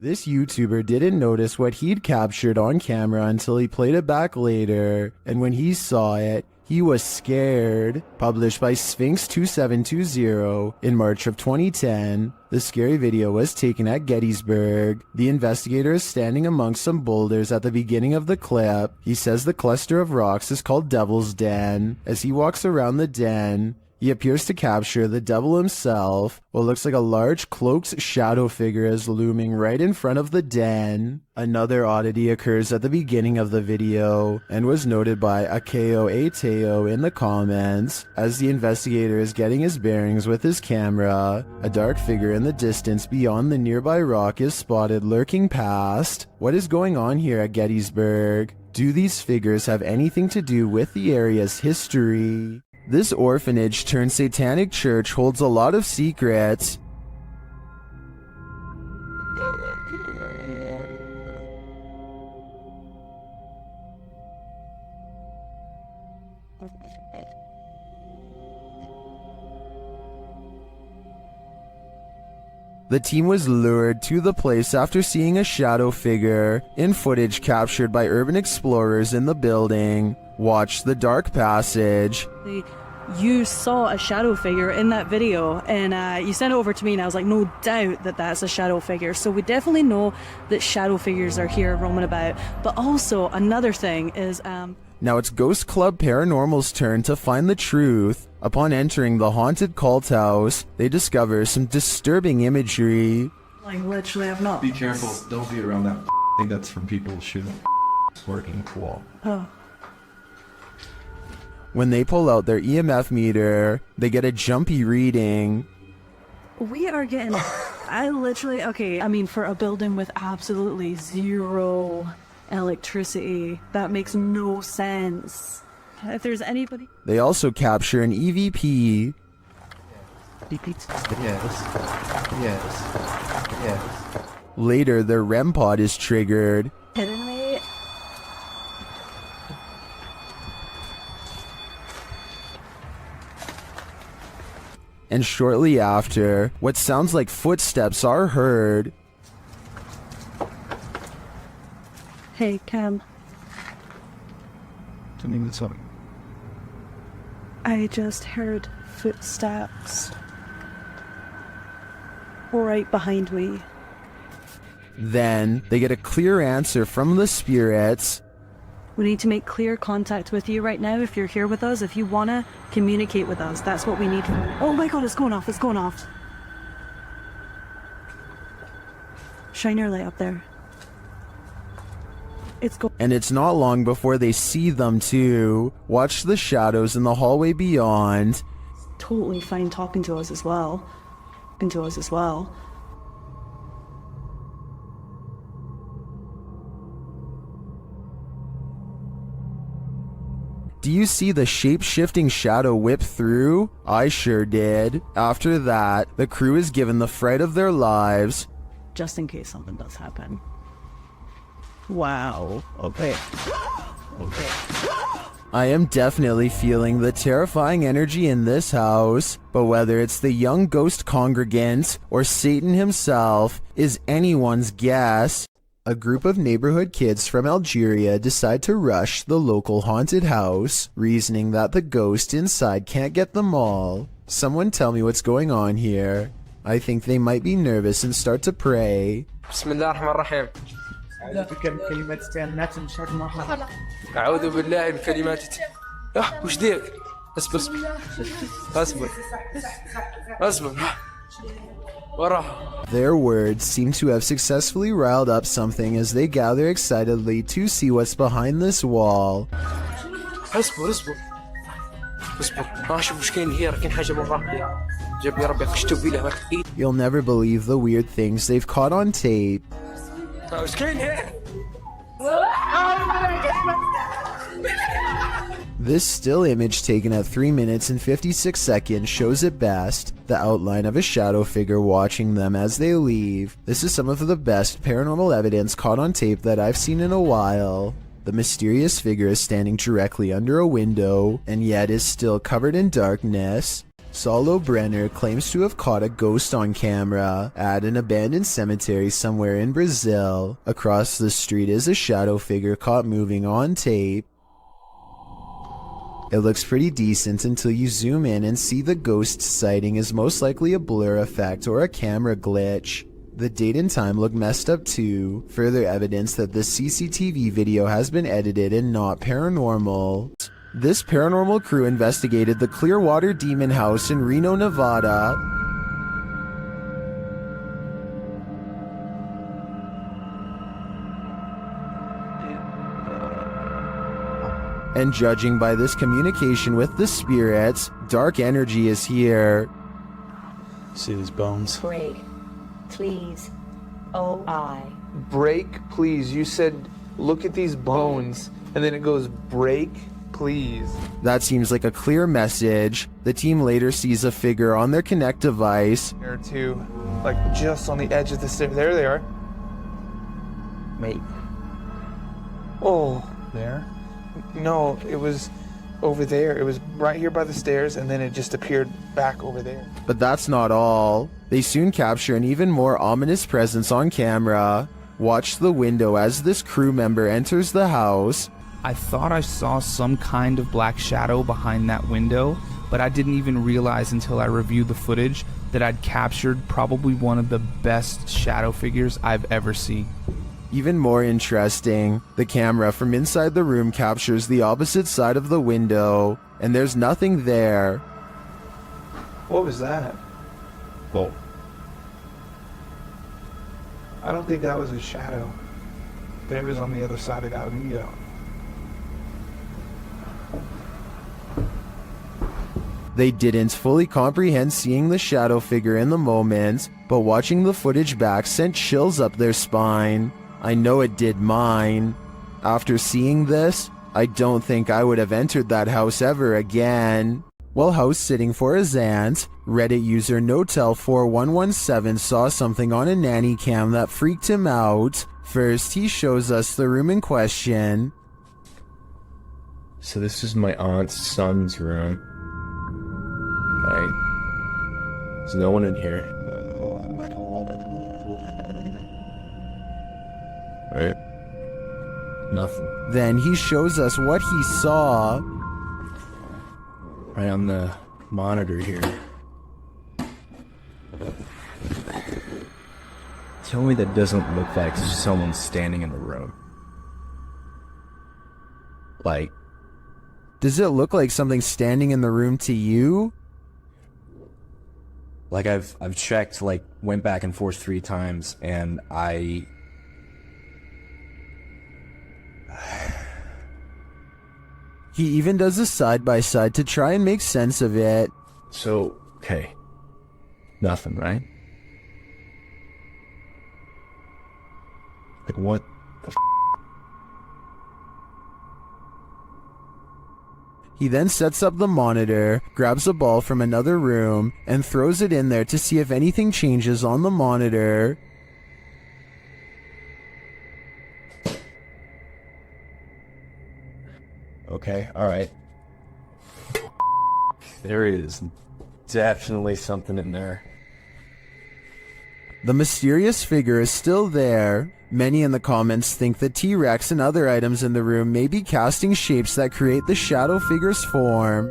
This YouTuber didn't notice what he'd captured on camera until he played it back later, and when he saw it, he was scared. Published by Sphinx 2720 in March of 2010, the scary video was taken at Gettysburg. The investigator is standing amongst some boulders at the beginning of the clip. He says the cluster of rocks is called Devil's Den. As he walks around the den, he appears to capture the devil himself. What looks like a large cloaked shadow figure is looming right in front of the den. Another oddity occurs at the beginning of the video and was noted by Akeo Ateo in the comments. As the investigator is getting his bearings with his camera, a dark figure in the distance beyond the nearby rock is spotted lurking past. What is going on here at Gettysburg? Do these figures have anything to do with the area's history? This orphanage turned satanic church holds a lot of secrets. The team was lured to the place after seeing a shadow figure in footage captured by urban explorers in the building. Watch the dark passage. You saw a shadow figure in that video, and you sent it over to me, and I was like, no doubt that that's a shadow figure. So we definitely know that shadow figures are here roaming about. But also another thing is now it's Ghost Club Paranormal's turn to find the truth. Upon entering the haunted cult house, they discover some disturbing imagery. Like, literally, I've not. Be careful, don't be around that thing that's from people shooting working wall. Oh. When they pull out their EMF meter, they get a jumpy reading. We are getting, okay, I mean, for a building with absolutely zero electricity, that makes no sense. If there's anybody... They also capture an EVP. Yes. Later, their REM pod is triggered. Kidding me? And shortly after, what sounds like footsteps are heard. Hey, Cam. Turning this up. I just heard footsteps right behind me. Then, they get a clear answer from the spirits. We need to make clear contact with you right now. If you're here with us, if you want to communicate with us, that's what we need. Oh my god, it's going off, it's going off. Shine your light up there. And it's not long before they see them too. Watch the shadows in the hallway beyond. Totally fine talking to us as well. Do you see the shape-shifting shadow whip through? I sure did. After that, the crew is given the fright of their lives. Just in case something does happen. Wow. Okay. I am definitely feeling the terrifying energy in this house, but whether it's the young ghost congregants or Satan himself is anyone's guess. A group of neighborhood kids from Algeria decide to rush the local haunted house, reasoning that the ghost inside can't get them all. Someone tell me what's going on here. I think they might be nervous and start to pray. Bismillahirrahmanirrahim. أعوذ بالله من كلمات وش ديك اصبر Their words seem to have successfully riled up something as they gather excitedly to see what's behind this wall. اصبر شوف وش كاين هي كاين حاجة مرة جاب لي ربي قشتو بيه You'll never believe the weird things they've caught on tape. وش كاين هي This still image taken at 3 minutes and 56 seconds shows it best, the outline of a shadow figure watching them as they leave. This is some of the best paranormal evidence caught on tape that I've seen in a while. The mysterious figure is standing directly under a window, and yet is still covered in darkness. Saulo Brenner claims to have caught a ghost on camera at an abandoned cemetery somewhere in Brazil. Across the street is a shadow figure caught moving on tape. It looks pretty decent until you zoom in and see the ghost sighting is most likely a blur effect or a camera glitch. The date and time look messed up too, further evidence that the CCTV video has been edited and not paranormal. This paranormal crew investigated the Clearwater Demon house in Reno, Nevada. And judging by this communication with the spirits, dark energy is here. See these bones? Break, please. Oh, I. Break, please. You said, look at these bones. And then it goes, break, please. That seems like a clear message. The team later sees a figure on their Connect device. There too, like just on the edge of the stairs. There they are. Wait. Oh, There? no, it was over there. It was right here by the stairs, and then it just appeared back over there. But that's not all. They soon capture an even more ominous presence on camera. Watch the window as this crew member enters the house. I thought I saw some kind of black shadow behind that window, but I didn't even realize until I reviewed the footage that I'd captured probably one of the best shadow figures I've ever seen. Even more interesting, the camera from inside the room captures the opposite side of the window, and there's nothing there. What was that? Well, I don't think that was a shadow. That was on the other side of that window. They didn't fully comprehend seeing the shadow figure in the moment, but watching the footage back sent chills up their spine. I know it did mine. After seeing this, I don't think I would have entered that house ever again. While house sitting for his aunt, Reddit user Notel4117 saw something on a nanny cam that freaked him out. First, he shows us the room in question. So this is my aunt's son's room. Right? There's no one in here. Right? Nothing. Then he shows us what he saw. Right on the monitor here. Tell me that doesn't look like someone standing in the room. Like, Does it look like something standing in the room to you? like I've checked, like, went back and forth 3 times, and He even does a side-by-side to try and make sense of it. So, okay. Nothing, right? Like, what the f***? He then sets up the monitor, grabs a ball from another room, and throws it in there to see if anything changes on the monitor. Okay, alright. There is definitely something in there. The mysterious figure is still there. Many in the comments think the T-Rex and other items in the room may be casting shapes that create the shadow figure's form.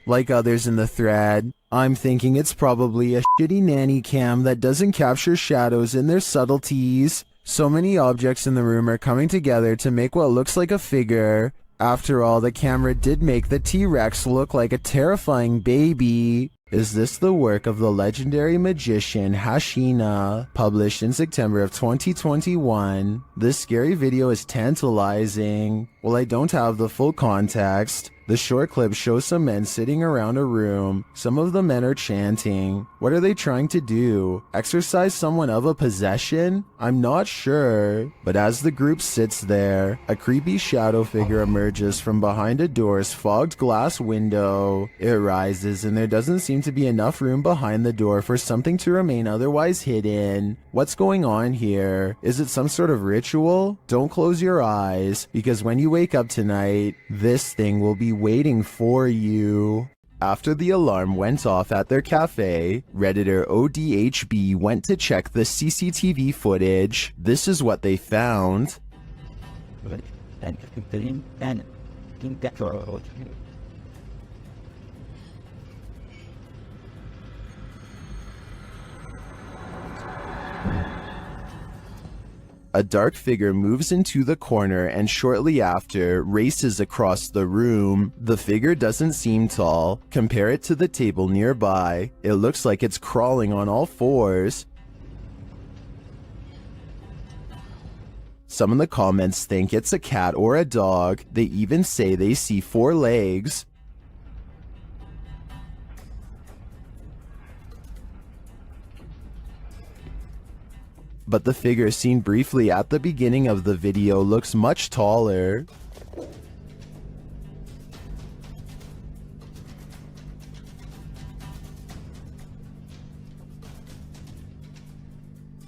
Like others in the thread, I'm thinking it's probably a shitty nanny cam that doesn't capture shadows in their subtleties. So many objects in the room are coming together to make what looks like a figure. After all, the camera did make the T-Rex look like a terrifying baby. Is this the work of the legendary magician Hashina? Published in September of 2021. This scary video is tantalizing. While I don't have the full context, The short clip shows some men sitting around a room. Some of the men are chanting. What are they trying to do? Exorcise someone of a possession? I'm not sure. But as the group sits there, a creepy shadow figure emerges from behind a door's fogged glass window. It rises, and there doesn't seem to be enough room behind the door for something to remain otherwise hidden. What's going on here? Is it some sort of ritual? Don't close your eyes, because when you wake up tonight, this thing will be waiting for you. After the alarm went off at their cafe, Redditor ODHB went to check the CCTV footage. This is what they found. A dark figure moves into the corner and shortly after races across the room. The figure doesn't seem tall. Compare it to the table nearby. It looks like it's crawling on all fours. Some in the comments think it's a cat or a dog. They even say they see 4 legs. But the figure seen briefly at the beginning of the video looks much taller.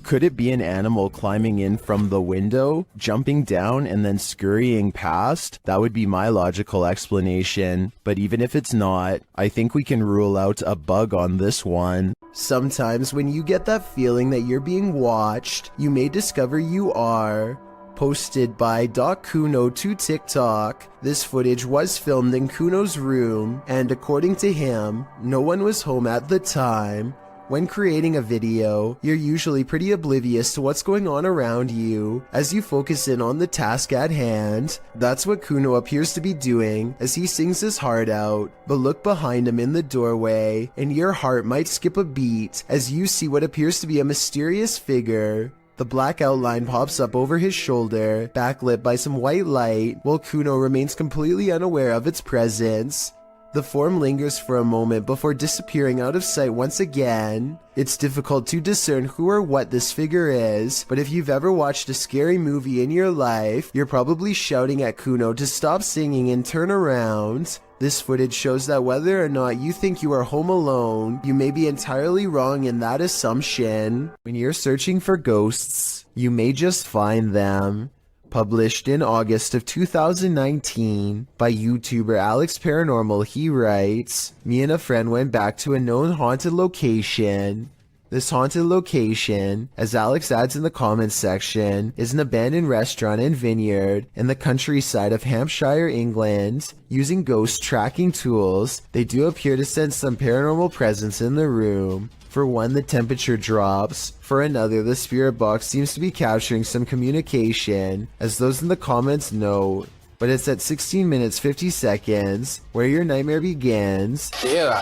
Could it be an animal climbing in from the window, jumping down, and then scurrying past? That would be my logical explanation. But even if it's not, I think we can rule out a bug on this one. Sometimes when you get that feeling that you're being watched, you may discover you are. Posted by Kuno to TikTok. This footage was filmed in Kuno's room, and according to him, no one was home at the time. When creating a video, you're usually pretty oblivious to what's going on around you as you focus in on the task at hand. That's what Kuno appears to be doing as he sings his heart out. But look behind him in the doorway and your heart might skip a beat as you see what appears to be a mysterious figure. The black outline pops up over his shoulder, backlit by some white light, while Kuno remains completely unaware of its presence. The form lingers for a moment before disappearing out of sight once again. It's difficult to discern who or what this figure is, but if you've ever watched a scary movie in your life, you're probably shouting at Kuno to stop singing and turn around. This footage shows that whether or not you think you are home alone, you may be entirely wrong in that assumption. When you're searching for ghosts, you may just find them. Published in August of 2019 by YouTuber Alex Paranormal, he writes, "Me and a friend went back to a known haunted location. This haunted location, as Alex adds in the comments section, is an abandoned restaurant and vineyard in the countryside of Hampshire, England. Using ghost tracking tools, they do appear to sense some paranormal presence in the room. For one, the temperature drops. For another, the spirit box seems to be capturing some communication, as those in the comments note. But it's at 16 minutes 50 seconds where your nightmare begins." Yeah.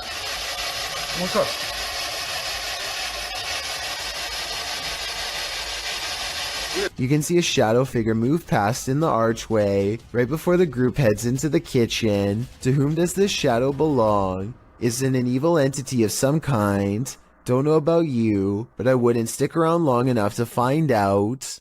What's up? You can see a shadow figure move past in the archway right before the group heads into the kitchen. To whom does this shadow belong? Is it an evil entity of some kind? Don't know about you, but I wouldn't stick around long enough to find out.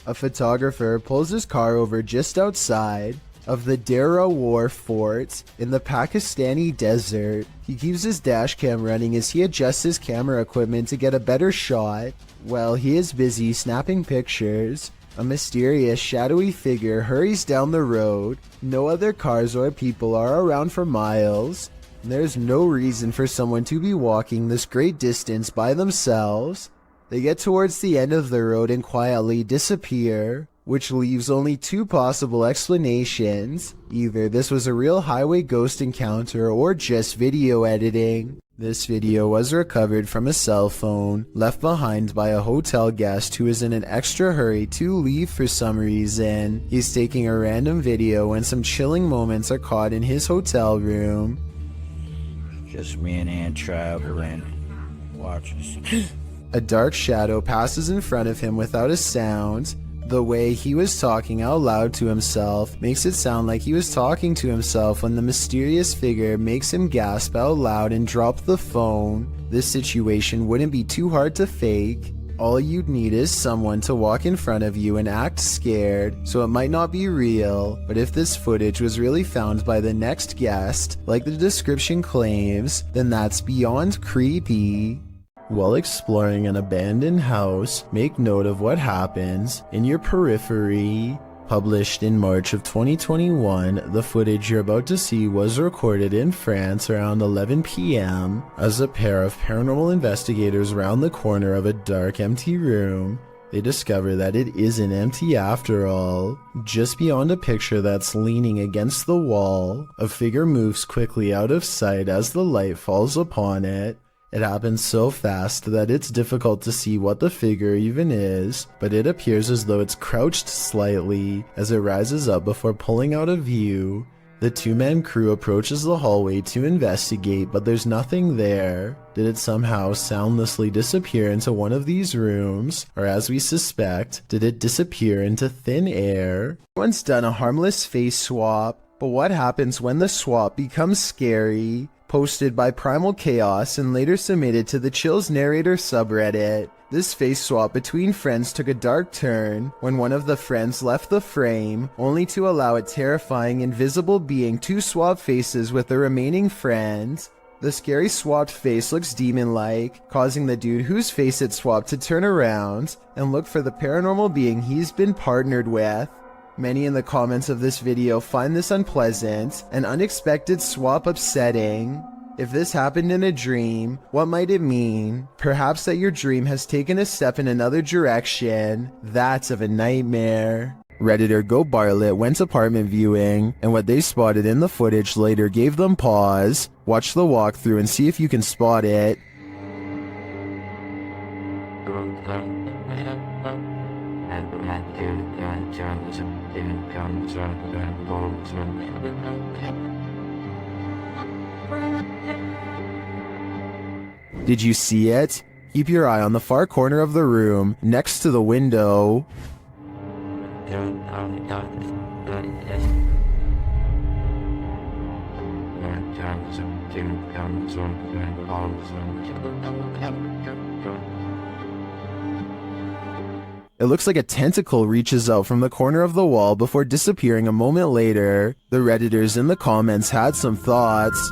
A photographer pulls his car over just outside of the Dera War Fort in the Pakistani desert. He keeps his dash cam running as he adjusts his camera equipment to get a better shot. While he is busy snapping pictures, a mysterious shadowy figure hurries down the road. No other cars or people are around for miles. There's no reason for someone to be walking this great distance by themselves. They get towards the end of the road and quietly disappear, which leaves only 2 possible explanations. Either this was a real highway ghost encounter or just video editing. This video was recovered from a cell phone left behind by a hotel guest who is in an extra hurry to leave for some reason. He's taking a random video when some chilling moments are caught in his hotel room. Just me and Ann traveling. Watch. A dark shadow passes in front of him without a sound. The way he was talking out loud to himself makes it sound like he was talking to himself when the mysterious figure makes him gasp out loud and drop the phone. This situation wouldn't be too hard to fake. All you'd need is someone to walk in front of you and act scared, so it might not be real, but if this footage was really found by the next guest, like the description claims, then that's beyond creepy. While exploring an abandoned house, make note of what happens in your periphery. Published in March of 2021, the footage you're about to see was recorded in France around 11 p.m. as a pair of paranormal investigators round the corner of a dark, empty room. They discover that it isn't empty after all. Just beyond a picture that's leaning against the wall, a figure moves quickly out of sight as the light falls upon it. It happens so fast that it's difficult to see what the figure even is, but it appears as though it's crouched slightly as it rises up before pulling out of view. The two-man crew approaches the hallway to investigate, but there's nothing there. Did it somehow soundlessly disappear into one of these rooms? Or as we suspect, did it disappear into thin air? Everyone's done a harmless face swap, but what happens when the swap becomes scary? Posted by Primal Chaos and later submitted to the Chills Narrator subreddit. This face swap between friends took a dark turn when one of the friends left the frame, only to allow a terrifying invisible being to swap faces with the remaining friend. The scary swapped face looks demon-like, causing the dude whose face it swapped to turn around and look for the paranormal being he's been partnered with. Many in the comments of this video find this unpleasant and unexpected swap upsetting. If this happened in a dream, what might it mean? Perhaps that your dream has taken a step in another direction. That's of a nightmare. Redditor Go Bartlett went apartment viewing, and what they spotted in the footage later gave them pause. Watch the walkthrough and see if you can spot it. Did you see it? Keep your eye on the far corner of the room, next to the window. It looks like a tentacle reaches out from the corner of the wall before disappearing a moment later. The Redditors in the comments had some thoughts.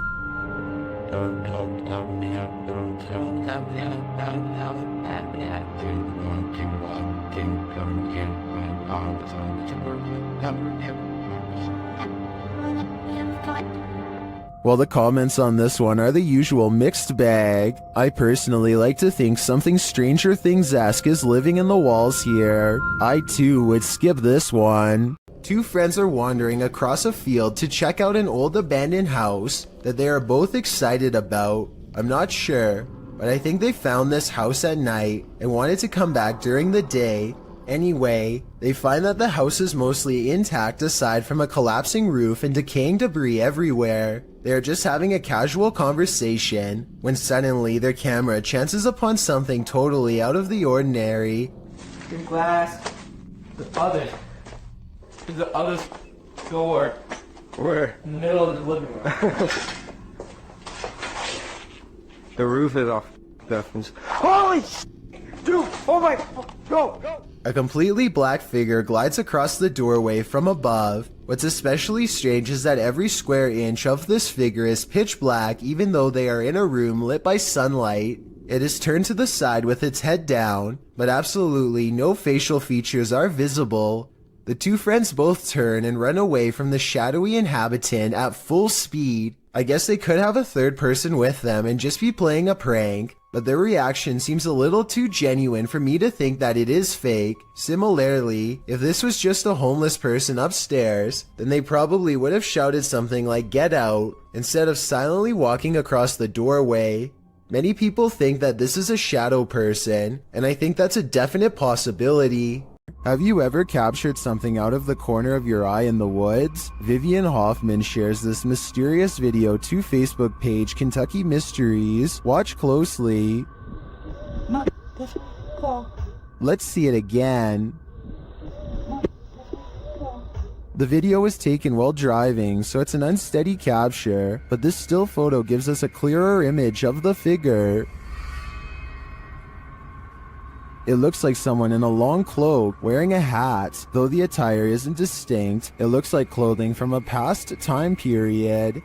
While the comments on this one are the usual mixed bag, I personally like to think something Stranger Things-esque is living in the walls here. I too would skip this one. Two friends are wandering across a field to check out an old abandoned house that they are both excited about. I'm not sure, but I think they found this house at night and wanted to come back during the day. Anyway, they find that the house is mostly intact aside from a collapsing roof and decaying debris everywhere. They are just having a casual conversation when suddenly their camera chances upon something totally out of the ordinary. Your glass. The other door. Where? In the middle of the living room. The roof is off. Holy sh**! Dude! Oh my... Go! A completely black figure glides across the doorway from above. What's especially strange is that every square inch of this figure is pitch black even though they are in a room lit by sunlight. It is turned to the side with its head down, but absolutely no facial features are visible. The two friends both turn and run away from the shadowy inhabitant at full speed. I guess they could have a third person with them and just be playing a prank, but their reaction seems a little too genuine for me to think that it is fake. Similarly, if this was just a homeless person upstairs, then they probably would have shouted something like "Get out" instead of silently walking across the doorway. Many people think that this is a shadow person, and I think that's a definite possibility. Have you ever captured something out of the corner of your eye in the woods? Vivian Hoffman shares this mysterious video to Facebook page Kentucky Mysteries. Watch closely. Let's see it again. The video was taken while driving, so it's an unsteady capture, but this still photo gives us a clearer image of the figure. It looks like someone in a long cloak wearing a hat. Though the attire isn't distinct, it looks like clothing from a past time period.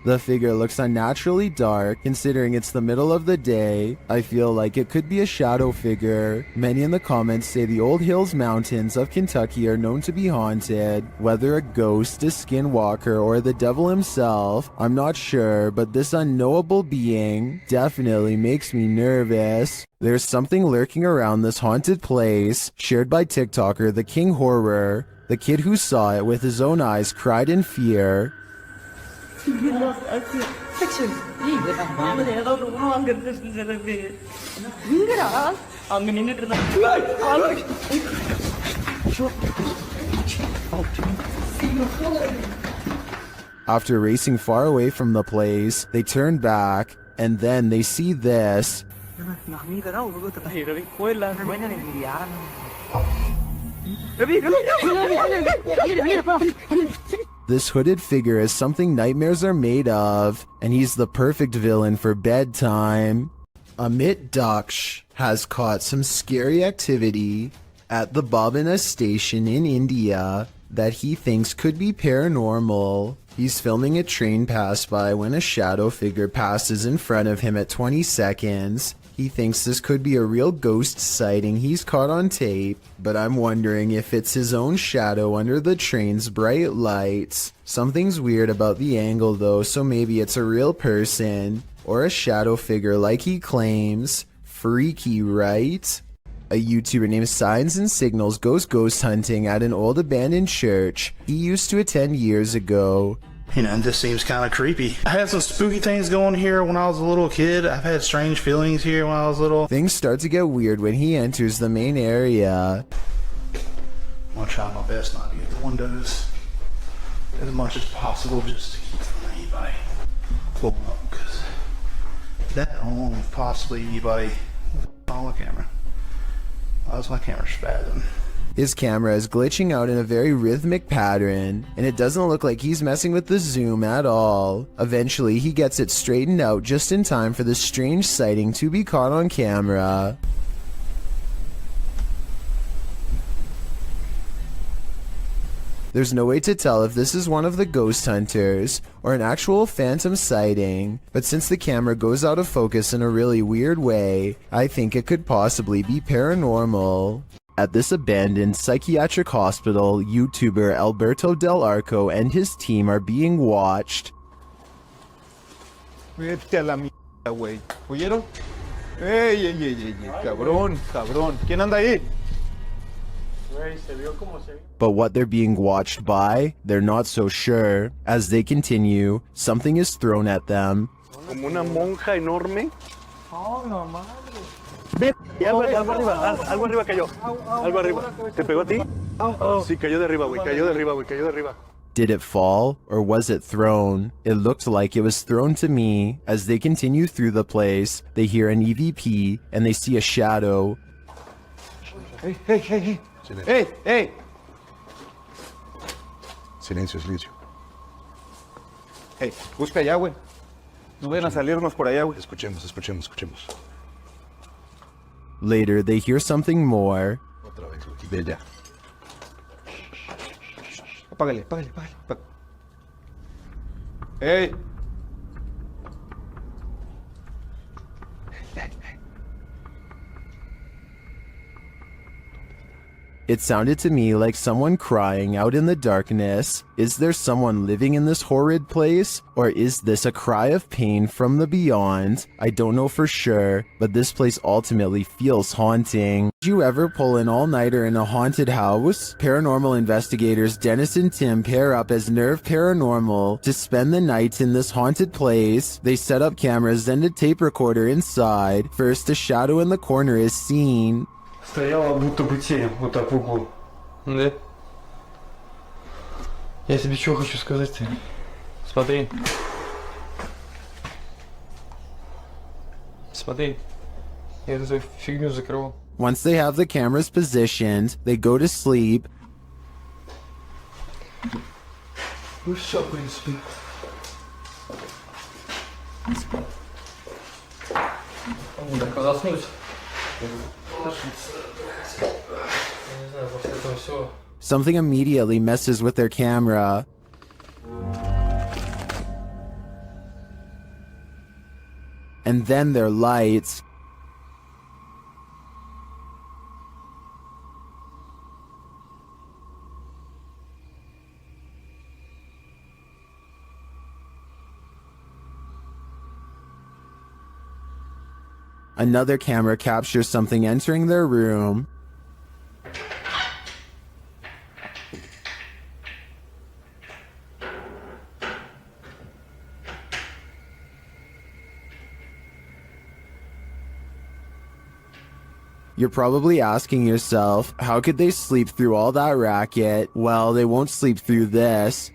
The figure looks unnaturally dark, considering it's the middle of the day. I feel like it could be a shadow figure. Many in the comments say the Old Hills Mountains of Kentucky are known to be haunted. Whether a ghost, a skinwalker, or the devil himself, I'm not sure, but this unknowable being definitely makes me nervous. There's something lurking around this haunted place, shared by TikToker The King Horror. The kid who saw it with his own eyes cried in fear. After racing far away from the place, they turn back, and then they see this. This hooded figure is something nightmares are made of, and he's the perfect villain for bedtime. Amit Daksh has caught some scary activity at the Babina station in India that he thinks could be paranormal. He's filming a train pass by when a shadow figure passes in front of him at 20 seconds. He thinks this could be a real ghost sighting he's caught on tape, but I'm wondering if it's his own shadow under the train's bright lights. Something's weird about the angle though, so maybe it's a real person, or a shadow figure like he claims. Freaky, right? A YouTuber named Signs and Signals goes ghost hunting at an old abandoned church he used to attend years ago. You know, this seems kind of creepy. I had some spooky things going here when I was a little kid. I've had strange feelings here when I was little. Things start to get weird when he enters the main area. I'm gonna try my best not to get the windows as much as possible just to keep from anybody pulling up, because that along with possibly anybody on the camera. Why is my camera spazzing? His camera is glitching out in a very rhythmic pattern, and it doesn't look like he's messing with the zoom at all. Eventually, he gets it straightened out just in time for this strange sighting to be caught on camera. There's no way to tell if this is one of the ghost hunters or an actual phantom sighting, but since the camera goes out of focus in a really weird way, I think it could possibly be paranormal. At this abandoned psychiatric hospital, YouTuber Alberto Del Arco and his team are being watched. Vete a la mierda, güey. ¿Oyeron? ¡Ey, ey, ey, ey! ¡Cabrón, cabrón! ¿Quién anda ahí? But what they're being watched by, they're not so sure. As they continue, something is thrown at them. Como una monja enorme. Oh, no madre. Ve, algo arriba cayó. Algo arriba. ¿Te pegó a ti? Sí, cayó de arriba, güey. Cayó de arriba, güey. Cayó de arriba. Did it fall, or was it thrown? It looked like it was thrown to me. As they continue through the place, they hear an EVP, and they see a shadow. Hey, hey, hey, hey. Hey, hey. Silencio, silencio. Hey, busca allá, güey. No vayan a salirnos por allá, güey. Escuchemos, escuchemos, escuchemos. Later, they hear something more. Otra vez, güey. Ve allá. Apágale, apágale, apágale. Hey. It sounded to me like someone crying out in the darkness. Is there someone living in this horrid place? Or is this a cry of pain from the beyond? I don't know for sure, but this place ultimately feels haunting. Did you ever pull an all-nighter in a haunted house? Paranormal investigators Dennis and Tim pair up as Nerve Paranormal to spend the night in this haunted place. They set up cameras and a tape recorder inside. First, a shadow in the corner is seen. Стояла будто бы тень, вот так в углу. Да? Я тебе что хочу сказать-то? Смотри. Смотри, я эту фигню закрыл. Once they have the cameras positioned, they go to sleep. Ну все, в принципе. Так, заснуть. Не знаю, после этого всего. Something immediately messes with their camera. And then their lights. Another camera captures something entering their room. You're probably asking yourself, how could they sleep through all that racket? Well, they won't sleep through this.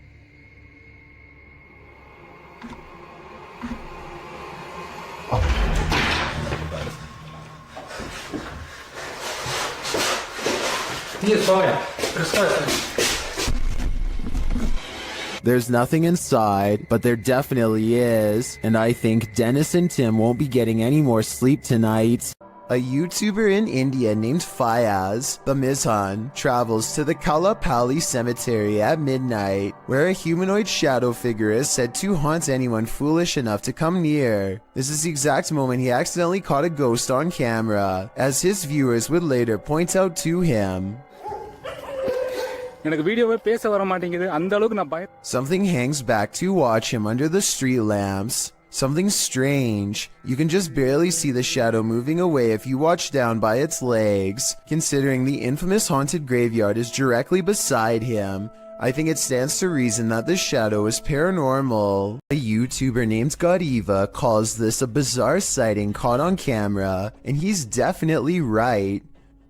There's nothing inside, but there definitely is, and I think Dennis and Tim won't be getting any more sleep tonight. A YouTuber in India named Fayaz, the Mizhan, travels to the Kalapi Cemetery at midnight, where a humanoid shadow figure is said to haunt anyone foolish enough to come near. This is the exact moment he accidentally caught a ghost on camera, as his viewers would later point out to him. Something hangs back to watch him under the street lamps. Something strange. You can just barely see the shadow moving away if you watch down by its legs. Considering the infamous haunted graveyard is directly beside him, I think it stands to reason that the shadow is paranormal. A YouTuber named Godiva calls this a bizarre sighting caught on camera, and he's definitely right.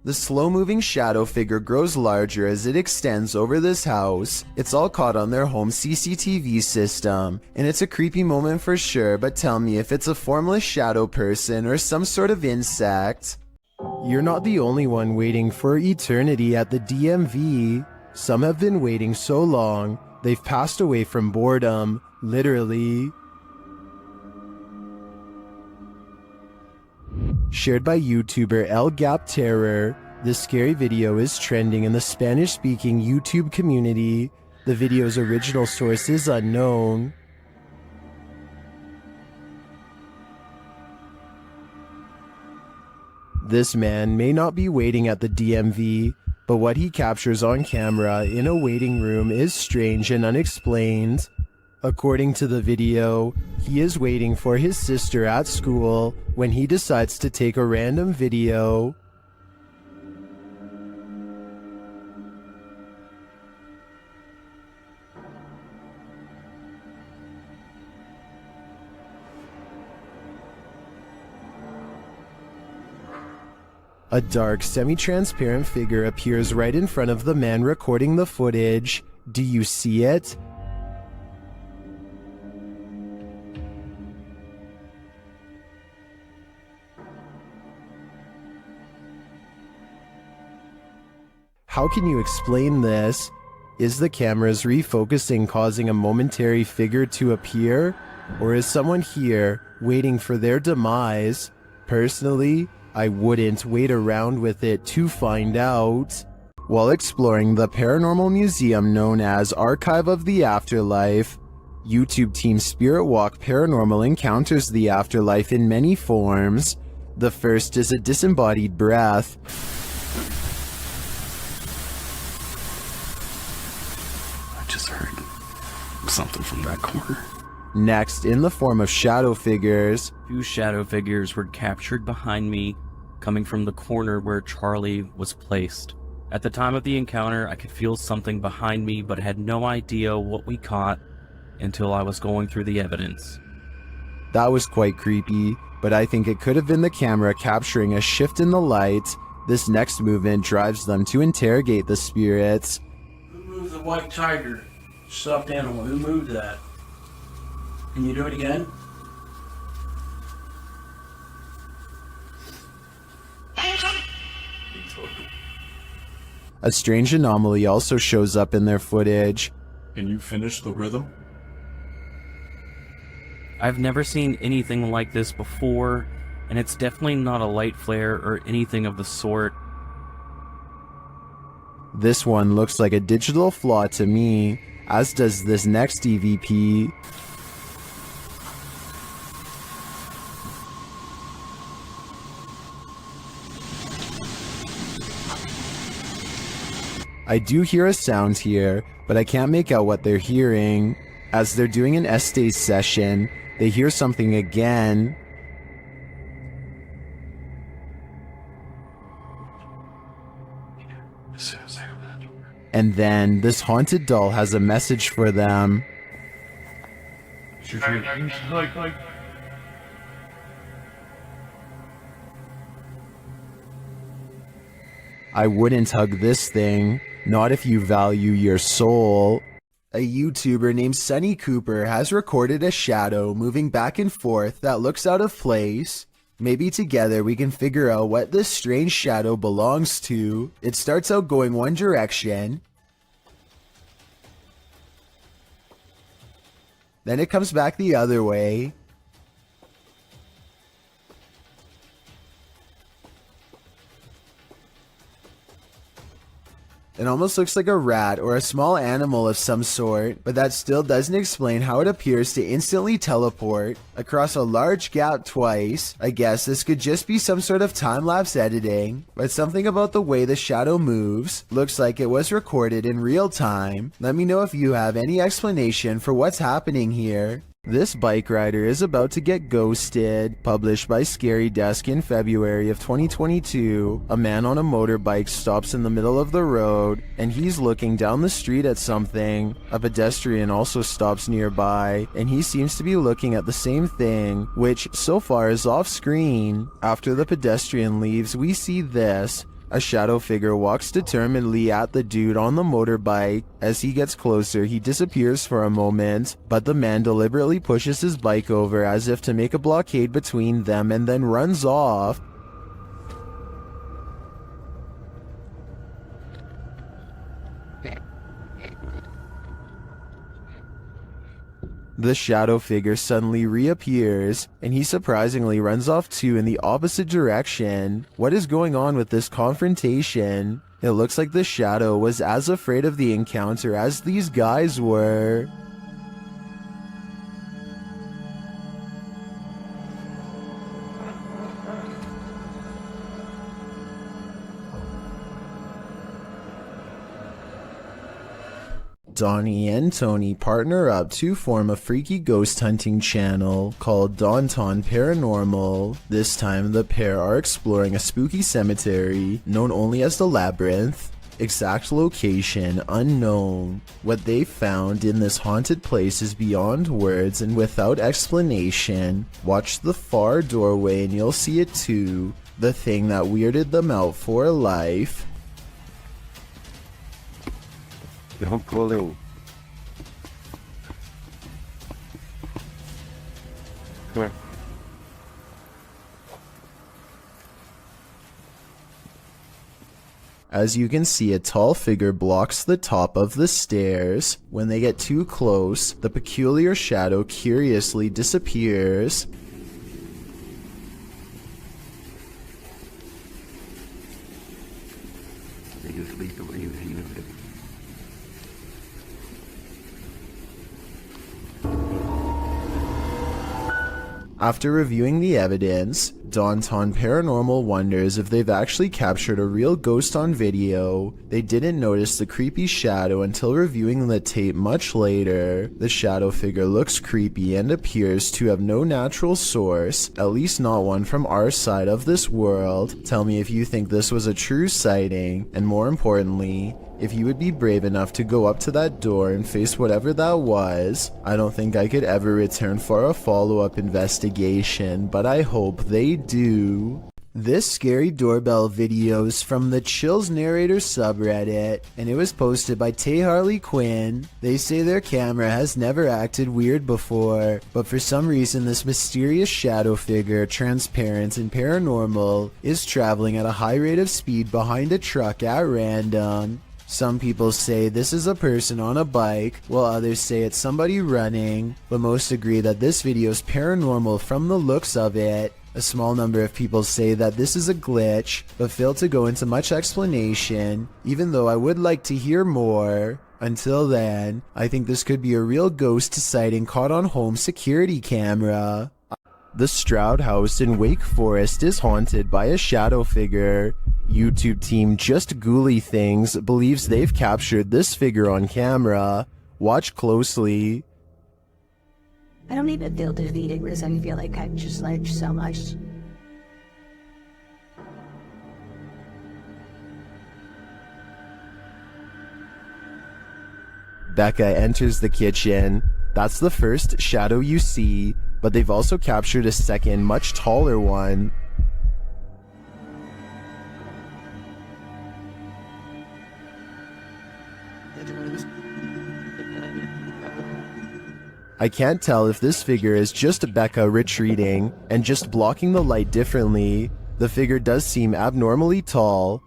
The slow-moving shadow figure grows larger as it extends over this house. It's all caught on their home CCTV system, and it's a creepy moment for sure, but tell me if it's a formless shadow person or some sort of insect. You're not the only one waiting for eternity at the DMV. Some have been waiting so long, they've passed away from boredom, literally. Shared by YouTuber El Gap Terror, this scary video is trending in the Spanish-speaking YouTube community. The video's original source is unknown. This man may not be waiting at the DMV, but what he captures on camera in a waiting room is strange and unexplained. According to the video, he is waiting for his sister at school when he decides to take a random video. A dark, semi-transparent figure appears right in front of the man recording the footage. Do you see it? How can you explain this? Is the camera's refocusing causing a momentary figure to appear? Or is someone here waiting for their demise? Personally, I wouldn't wait around with it to find out. While exploring the paranormal museum known as Archive of the Afterlife, YouTube team Spirit Walk Paranormal encounters the afterlife in many forms. The first is a disembodied breath. Something from that corner. Next, in the form of shadow figures. 2 shadow figures were captured behind me, coming from the corner where Charlie was placed. At the time of the encounter, I could feel something behind me, but had no idea what we caught until I was going through the evidence. That was quite creepy, but I think it could have been the camera capturing a shift in the light. This next movement drives them to interrogate the spirits. Who moved the white tiger? Stuffed animal, who moved that? Can you do it again? A strange anomaly also shows up in their footage. Can you finish the rhythm? I've never seen anything like this before, and it's definitely not a light flare or anything of the sort. This one looks like a digital flaw to me, as does this next EVP. I do hear a sound here, but I can't make out what they're hearing. As they're doing an Estes session, they hear something again. And then this haunted doll has a message for them. I wouldn't hug this thing, not if you value your soul. A YouTuber named Sunny Cooper has recorded a shadow moving back and forth that looks out of place. Maybe together we can figure out what this strange shadow belongs to. It starts out going one direction, then it comes back the other way. It almost looks like a rat or a small animal of some sort, but that still doesn't explain how it appears to instantly teleport across a large gap twice. I guess this could just be some sort of time-lapse editing, but something about the way the shadow moves looks like it was recorded in real time. Let me know if you have any explanation for what's happening here. This bike rider is about to get ghosted. Published by Scary Desk in February of 2022. A man on a motorbike stops in the middle of the road, and he's looking down the street at something. A pedestrian also stops nearby, and he seems to be looking at the same thing, which so far is off screen. After the pedestrian leaves, we see this. A shadow figure walks determinedly at the dude on the motorbike. As he gets closer, he disappears for a moment, but the man deliberately pushes his bike over as if to make a blockade between them and then runs off. The shadow figure suddenly reappears, and he surprisingly runs off too in the opposite direction. What is going on with this confrontation? It looks like the shadow was as afraid of the encounter as these guys were. Donnie and Tony partner up to form a freaky ghost hunting channel called Downtown Paranormal. This time the pair are exploring a spooky cemetery known only as the Labyrinth. Exact location unknown. What they found in this haunted place is beyond words and without explanation. Watch the far doorway and you'll see it too. The thing that weirded them out for life. Don't pull in. Come here. As you can see, a tall figure blocks the top of the stairs. When they get too close, the peculiar shadow curiously disappears. After reviewing the evidence, Downtown Paranormal wonders if they've actually captured a real ghost on video. They didn't notice the creepy shadow until reviewing the tape much later. The shadow figure looks creepy and appears to have no natural source, at least not one from our side of this world. Tell me if you think this was a true sighting, and more importantly, if you would be brave enough to go up to that door and face whatever that was. I don't think I could ever return for a follow-up investigation, but I hope they do. This scary doorbell video is from the Chills Narrator subreddit, and it was posted by Tay Harley Quinn. They say their camera has never acted weird before, but for some reason this mysterious shadow figure, transparent and paranormal, is traveling at a high rate of speed behind a truck at random. Some people say this is a person on a bike, while others say it's somebody running, but most agree that this video is paranormal from the looks of it. A small number of people say that this is a glitch, but fail to go into much explanation, even though I would like to hear more. Until then, I think this could be a real ghost sighting caught on home security camera. The Straoud House in Wake Forest is haunted by a shadow figure. YouTube team Just Ghouly Things believes they've captured this figure on camera. Watch closely. I don't even feel defeated because I feel like I've just learned so much. Becca enters the kitchen. That's the first shadow you see, but they've also captured a second, much taller one. I can't tell if this figure is just Becca retreating and just blocking the light differently. The figure does seem abnormally tall.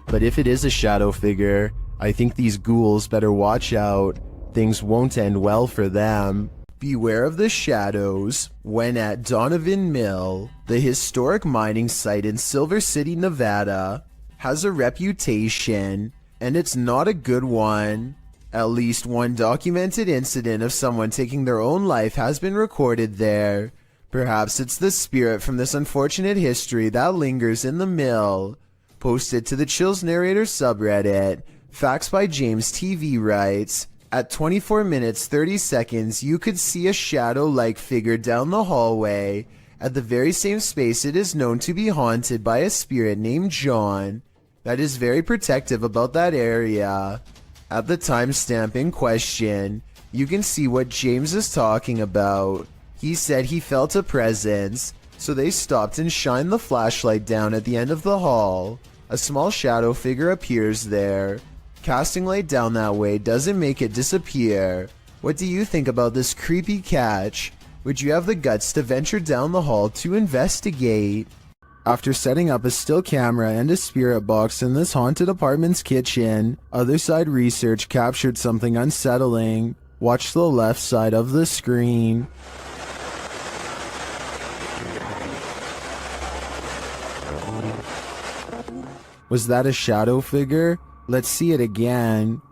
But if it is a shadow figure, I think these ghouls better watch out. Things won't end well for them. Beware of the shadows when at Donovan Mill. The historic mining site in Silver City, Nevada, has a reputation, and it's not a good one. At least one documented incident of someone taking their own life has been recorded there. Perhaps it's the spirit from this unfortunate history that lingers in the mill. Posted to the Chills Narrator subreddit, Facts by James TV writes, at 24 minutes 30 seconds you could see a shadow-like figure down the hallway. At the very same space it is known to be haunted by a spirit named John that is very protective about that area. At the timestamp in question, you can see what James is talking about. He said he felt a presence, so they stopped and shined the flashlight down at the end of the hall. A small shadow figure appears there. Casting light down that way doesn't make it disappear. What do you think about this creepy catch? Would you have the guts to venture down the hall to investigate? After setting up a still camera and a spirit box in this haunted apartment's kitchen, Other Side Research captured something unsettling. Watch the left side of the screen. Was that a shadow figure? Let's see it again.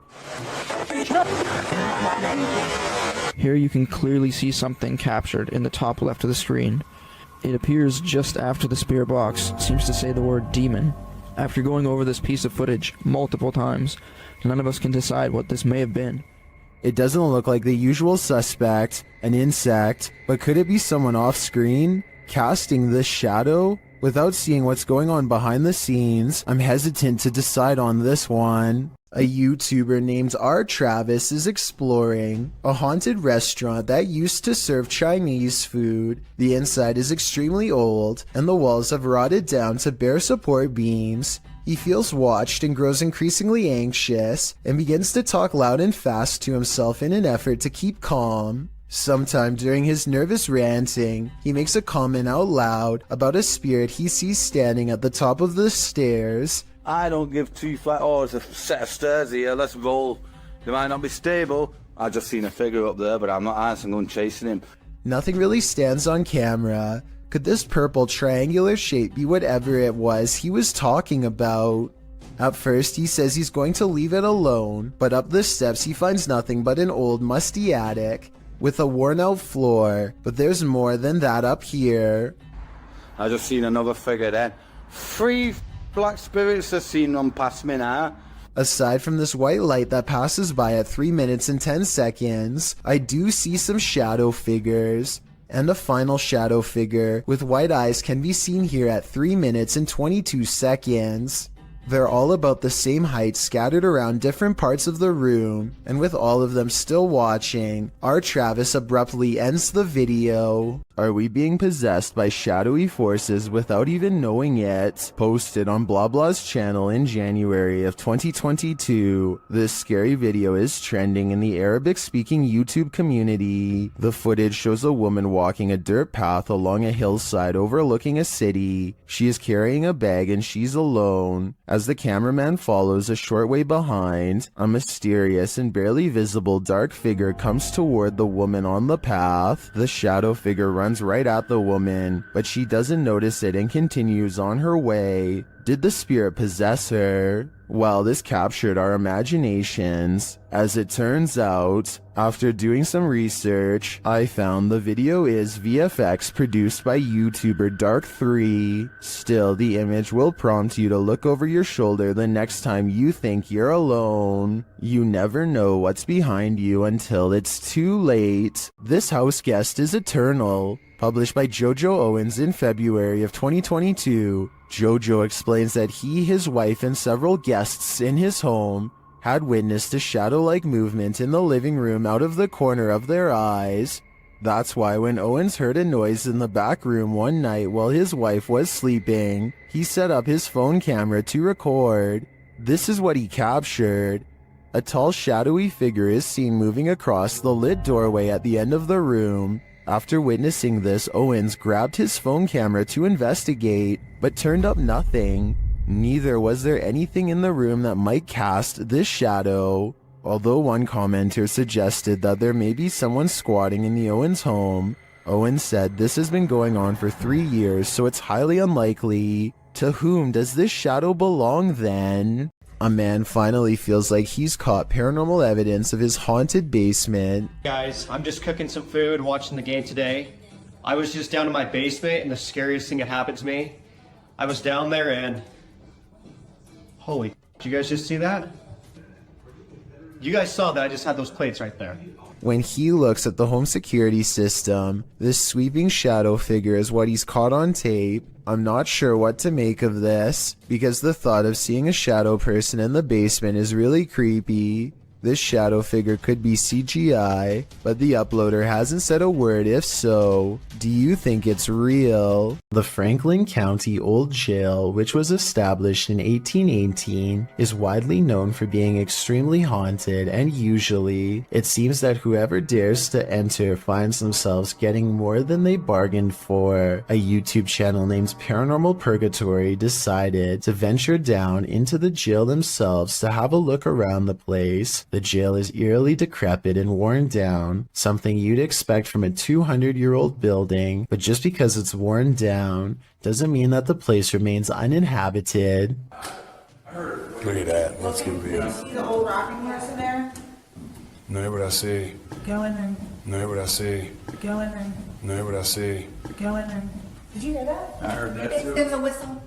Here you can clearly see something captured in the top left of the screen. It appears just after the spirit box seems to say the word demon. After going over this piece of footage multiple times, none of us can decide what this may have been. It doesn't look like the usual suspect, an insect, but could it be someone off screen casting this shadow? Without seeing what's going on behind the scenes, I'm hesitant to decide on this one. A YouTuber named R. Travis is exploring a haunted restaurant that used to serve Chinese food. The inside is extremely old, and the walls have rotted down to bare support beams. He feels watched and grows increasingly anxious, and begins to talk loud and fast to himself in an effort to keep calm. Sometime during his nervous ranting, he makes a comment out loud about a spirit he sees standing at the top of the stairs. I don't give two flat. Oh, it's a set of stairs here. Let's roll. They might not be stable. I just seen a figure up there, but I'm not answering on chasing him. Nothing really stands on camera. Could this purple triangular shape be whatever it was he was talking about? At first, he says he's going to leave it alone, but up the steps he finds nothing but an old, musty attic with a worn-out floor. But there's more than that up here. I just seen another figure then. 3 black spirits have seen them pass me now. Aside from this white light that passes by at 3 minutes and 10 seconds, I do see some shadow figures. And a final shadow figure with white eyes can be seen here at 3 minutes and 22 seconds. They're all about the same height, scattered around different parts of the room, and with all of them still watching, our Travis abruptly ends the video. Are we being possessed by shadowy forces without even knowing it? Posted on Blah Blah's channel in January of 2022. This scary video is trending in the Arabic-speaking YouTube community. The footage shows a woman walking a dirt path along a hillside overlooking a city. She is carrying a bag and she's alone. As the cameraman follows a short way behind, a mysterious and barely visible dark figure comes toward the woman on the path. The shadow figure runs right at the woman, but she doesn't notice it and continues on her way. Did the spirit possess her? Well, this captured our imaginations. As it turns out, after doing some research, I found the video is VFX produced by YouTuber Dark3. Still, the image will prompt you to look over your shoulder the next time you think you're alone. You never know what's behind you until it's too late. This house guest is eternal. Published by Jojo Owens in February of 2022. Jojo explains that he, his wife, and several guests in his home had witnessed a shadow-like movement in the living room out of the corner of their eyes. That's why when Owens heard a noise in the back room one night while his wife was sleeping, he set up his phone camera to record. This is what he captured. A tall shadowy figure is seen moving across the lit doorway at the end of the room. After witnessing this, Owens grabbed his phone camera to investigate, but turned up nothing. Neither was there anything in the room that might cast this shadow. Although one commenter suggested that there may be someone squatting in the Owens home, Owens said this has been going on for 3 years, so it's highly unlikely. To whom does this shadow belong then? A man finally feels like he's caught paranormal evidence of his haunted basement. Guys, I'm just cooking some food, watching the game today. I was just down in my basement and the scariest thing that happened to me. I was down there and... Holy, did you guys just see that? You guys saw that I just had those plates right there. When he looks at the home security system, this sweeping shadow figure is what he's caught on tape. I'm not sure what to make of this, because the thought of seeing a shadow person in the basement is really creepy. This shadow figure could be CGI, but the uploader hasn't said a word if so. Do you think it's real? The Franklin County Old Jail, which was established in 1818, is widely known for being extremely haunted, and usually, it seems that whoever dares to enter finds themselves getting more than they bargained for. A YouTube channel named Paranormal Purgatory decided to venture down into the jail themselves to have a look around the place. The jail is eerily decrepit and worn down, something you'd expect from a 200-year-old building, but just because it's worn down doesn't mean that the place remains uninhabited. Look at that. Let's get real. See the old rocking horse in there? No, what I see. Go in there. No, what I see. Go in there. No, what I see. Go in there. Did you hear that? I heard that too. There was a whistle.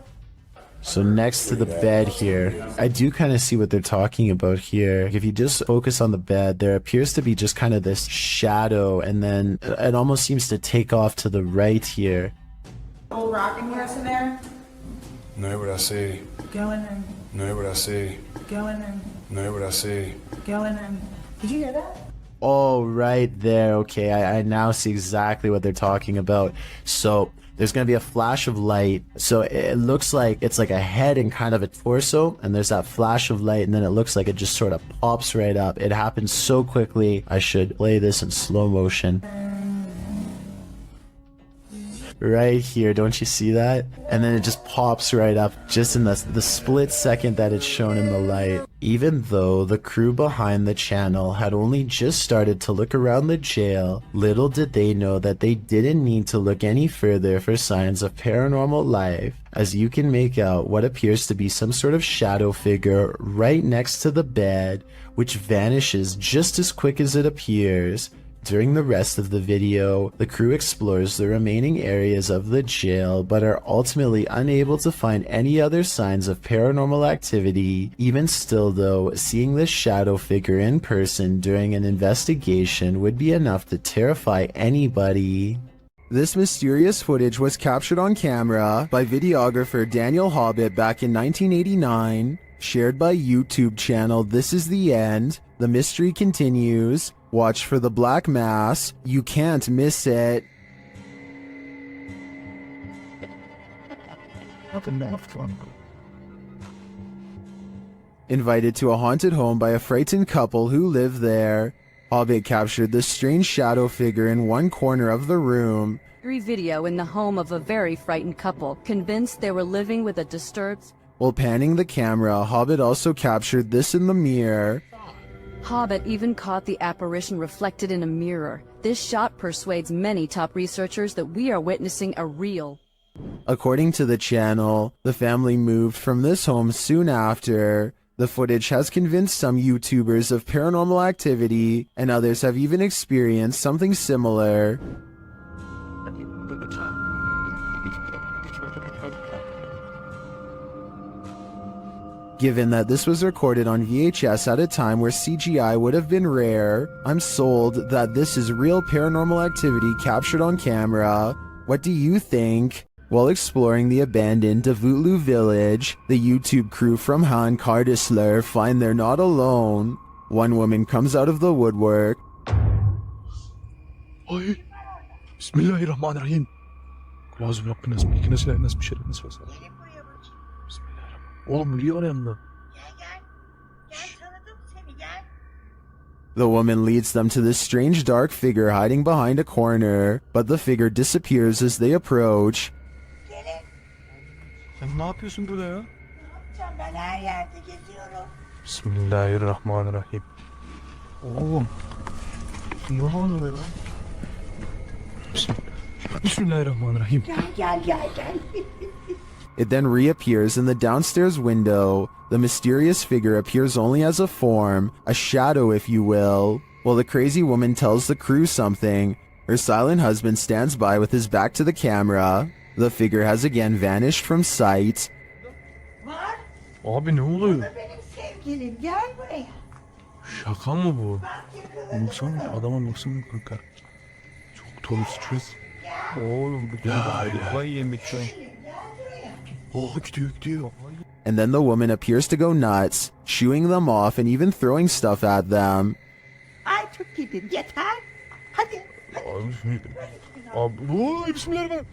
So next to the bed here, I do kind of see what they're talking about here. If you just focus on the bed, there appears to be just kind of this shadow, and then it almost seems to take off to the right here. Old rocking horse in there? No, what I see. Go in there. No, what I see. Go in there. No, what I see. Go in there. Did you hear that? Oh, right there. Okay, I now see exactly what they're talking about. So there's going to be a flash of light. So it looks like it's like a head and kind of a torso, and there's that flash of light, and then it looks like it just sort of pops right up. It happens so quickly. I should play this in slow motion. Right here, don't you see that? And then it just pops right up just in the split second that it's shown in the light. Even though the crew behind the channel had only just started to look around the jail, little did they know that they didn't need to look any further for signs of paranormal life, as you can make out what appears to be some sort of shadow figure right next to the bed, which vanishes just as quick as it appears. During the rest of the video, the crew explores the remaining areas of the jail, but are ultimately unable to find any other signs of paranormal activity. Even still though, seeing this shadow figure in person during an investigation would be enough to terrify anybody. This mysterious footage was captured on camera by videographer Daniel Hobbit back in 1989, shared by YouTube channel This Is The End. The mystery continues. Watch for the black mass. You can't miss it. Invited to a haunted home by a frightened couple who live there, Hobbit captured this strange shadow figure in one corner of the room. Video in the home of a very frightened couple, convinced they were living with a disturbed... While panning the camera, Hobbit also captured this in the mirror. Hobbit even caught the apparition reflected in a mirror. This shot persuades many top researchers that we are witnessing a real... According to the channel, the family moved from this home soon after. The footage has convinced some YouTubers of paranormal activity, and others have even experienced something similar. Given that this was recorded on VHS at a time where CGI would have been rare, I'm sold that this is real paranormal activity captured on camera. What do you think? While exploring the abandoned Davutlu village, the YouTube crew from Han Kardisler find they're not alone. One woman comes out of the woodwork. Ay, Bismillahirrahmanirrahim. Lazım Rabbiniz, ikiniz ilahiniz bir şerefiniz varsa. Bismillahirrahmanirrahim. Oğlum niye yanında? The woman leads them to this strange dark figure hiding behind a corner, but the figure disappears as they approach. Sen ne yapıyorsun burada ya? Ben her yerde geziyorum. Bismillahirrahmanirrahim. Oğlum. Ne oluyor lan? Bismillahirrahmanirrahim. Gel. It then reappears in the downstairs window. The mysterious figure appears only as a form, a shadow if you will. While the crazy woman tells the crew something, her silent husband stands by with his back to the camera. The figure has again vanished from sight. Abi ne oluyor? Benim sevgilim gel buraya. Şaka mı bu? Baksana adama baksana kanka. Çok ton stres. Oğlum bu kafayı yemek şu an. Oh gidiyor. And then the woman appears to go nuts, shooing them off and even throwing stuff at them. Ay çok gidin yeter. Hadi. Abi bismillahirrahmanirrahim.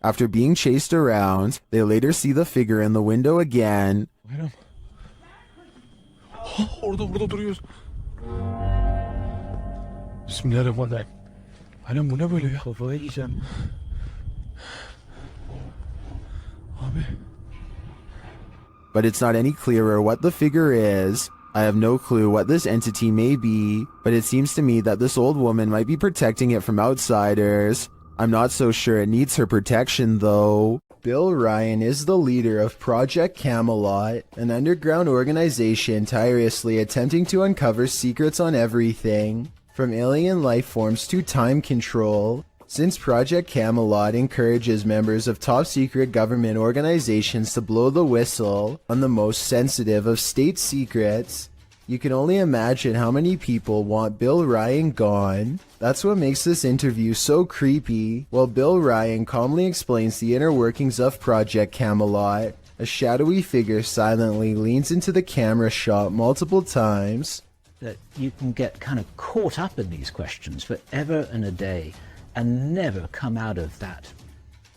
After being chased around, they later see the figure in the window again. Orada duruyoruz. Bismillahirrahmanirrahim. Aynen bu ne böyle ya? Kafayı yiyeceğim. Abi. But it's not any clearer what the figure is. I have no clue what this entity may be, but it seems to me that this old woman might be protecting it from outsiders. I'm not so sure it needs her protection though. Bill Ryan is the leader of Project Camelot, an underground organization tirelessly attempting to uncover secrets on everything, from alien life forms to time control. Since Project Camelot encourages members of top-secret government organizations to blow the whistle on the most sensitive of state secrets, you can only imagine how many people want Bill Ryan gone. That's what makes this interview so creepy. While Bill Ryan calmly explains the inner workings of Project Camelot, a shadowy figure silently leans into the camera shot multiple times. That you can get kind of caught up in these questions forever and a day and never come out of that.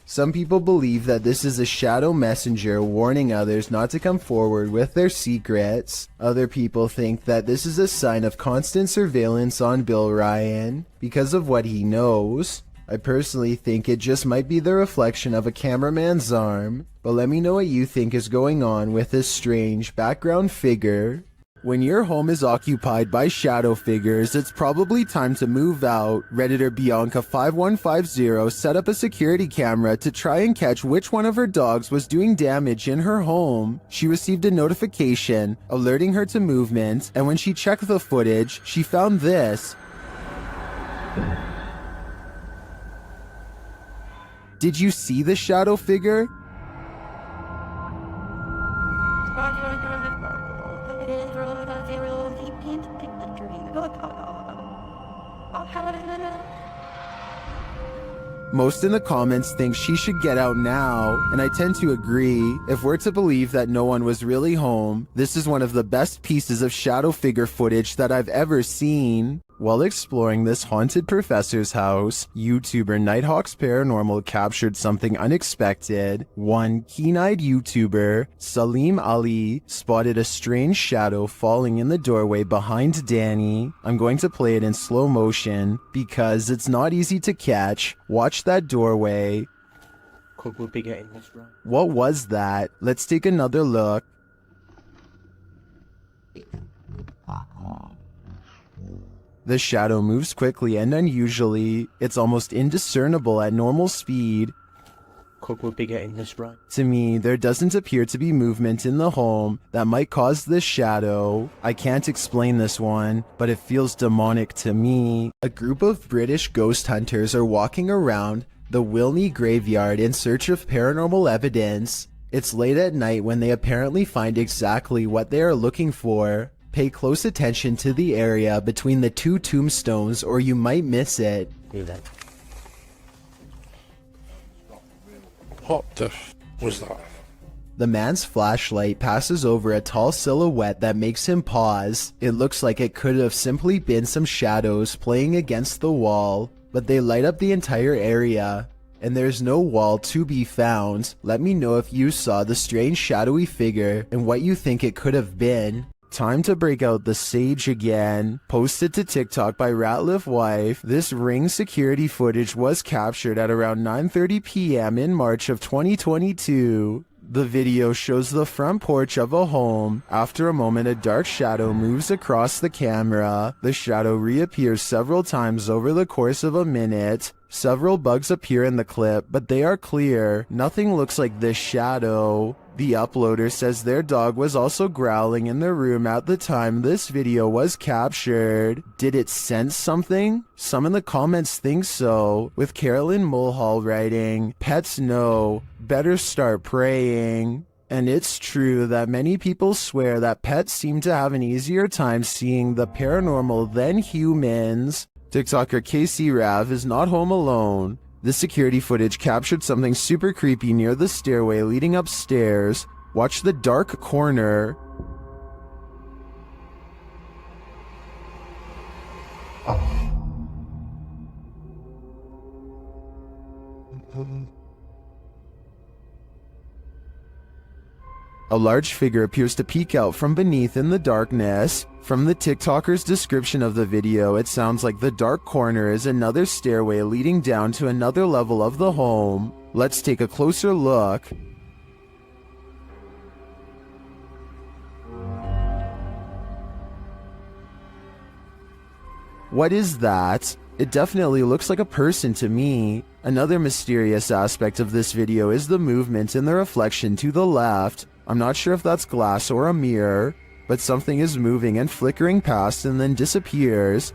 Some people believe that this is a shadow messenger warning others not to come forward with their secrets. Other people think that this is a sign of constant surveillance on Bill Ryan because of what he knows. I personally think it just might be the reflection of a cameraman's arm, but let me know what you think is going on with this strange background figure. When your home is occupied by shadow figures, it's probably time to move out. Redditor Bianca5150 set up a security camera to try and catch which one of her dogs was doing damage in her home. She received a notification alerting her to movement, and when she checked the footage, she found this. Did you see the shadow figure? Most in the comments think she should get out now, and I tend to agree. If we're to believe that no one was really home, this is one of the best pieces of shadow figure footage that I've ever seen. While exploring this haunted professor's house, YouTuber Nighthawk's Paranormal captured something unexpected. One keen-eyed YouTuber, Salim Ali, spotted a strange shadow falling in the doorway behind Danny. I'm going to play it in slow motion because it's not easy to catch. Watch that doorway. Could we be getting this right? What was that? Let's take another look. The shadow moves quickly and unusually. It's almost indiscernible at normal speed. Could we be getting this right? To me, there doesn't appear to be movement in the home that might cause this shadow. I can't explain this one, but it feels demonic to me. A group of British ghost hunters are walking around the Wilney graveyard in search of paranormal evidence. It's late at night when they apparently find exactly what they are looking for. Pay close attention to the area between the two tombstones or you might miss it. Do that. What the f was that? The man's flashlight passes over a tall silhouette that makes him pause. It looks like it could have simply been some shadows playing against the wall, but they light up the entire area. And there's no wall to be found. Let me know if you saw the strange shadowy figure and what you think it could have been. Time to break out the sage again. Posted to TikTok by Ratliff Wife, this ring security footage was captured at around 9:30 p.m. in March of 2022. The video shows the front porch of a home. After a moment, a dark shadow moves across the camera. The shadow reappears several times over the course of a minute. Several bugs appear in the clip, but they are clear. Nothing looks like this shadow. The uploader says their dog was also growling in the room at the time this video was captured. Did it sense something? Some in the comments think so, with Carolyn Mulhall writing, "Pets know, better start praying." And it's true that many people swear that pets seem to have an easier time seeing the paranormal than humans. TikToker Casey Rav is not home alone. This security footage captured something super creepy near the stairway leading upstairs. Watch the dark corner. A large figure appears to peek out from beneath in the darkness. From the TikToker's description of the video, it sounds like the dark corner is another stairway leading down to another level of the home. Let's take a closer look. What is that? It definitely looks like a person to me. Another mysterious aspect of this video is the movement in the reflection to the left. I'm not sure if that's glass or a mirror, but something is moving and flickering past and then disappears.